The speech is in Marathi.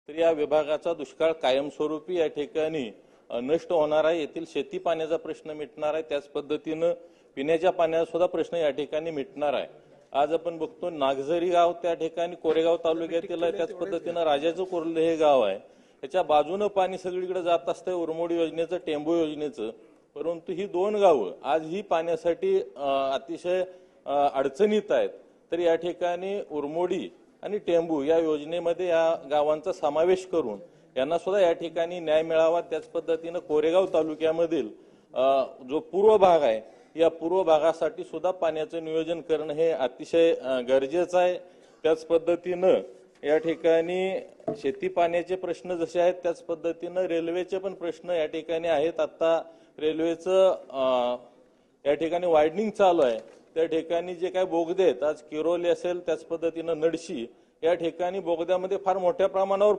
तर या विभागाचा दुष्काळ कायमस्वरूपी या ठिकाणी नष्ट होणार आहे। येथील शेती पाण्याचा प्रश्न मिटणार आहे, त्याच पद्धतीने पिण्याच्या पाण्याचा सुद्धा प्रश्न या ठिकाणी मिटणार आहे। आज आपण बघतो नागझरी गाव त्या ठिकाणी कोरेगाव तालुक्यातील आहे, त्याच पद्धतीने राजाचं कोर्ले हे गाव आहे। त्याच्या बाजूने पाणी सगळीकडे जात असते उरमोडी योजनेचं, टेंबू योजनेचं, परंतु ही दोन गावं आज ही पाण्यासाठी अतिशय अडचणीत आहेत। तर या ठिकाणी उरमोडी आणि टेंबू या योजनेमध्ये या गावांचा समावेश करून यांना सुद्धा या ठिकाणी न्याय मिळावा। त्याच पद्धतीने कोरेगाव तालुक्यामधील जो पूर्व भाग आहे या पूर्व भागासाठी सुद्धा पाण्याचं नियोजन करणं हे अतिशय गरजेचं आहे। त्याच पद्धतीने या ठिकाणी शेती पाण्याचे प्रश्न जसे आहेत त्याच पद्धतीने रेल्वेचे पण प्रश्न या ठिकाणी आहेत। आता रेल्वेचं या ठिकाणी वायडनिंग चालू आहे, त्या ठिकाणी जे काही बोगदे आहेत आज किरोली असेल त्याच पद्धतीने नडशी या ठिकाणी बोगद्यामध्ये फार मोठ्या प्रमाणावर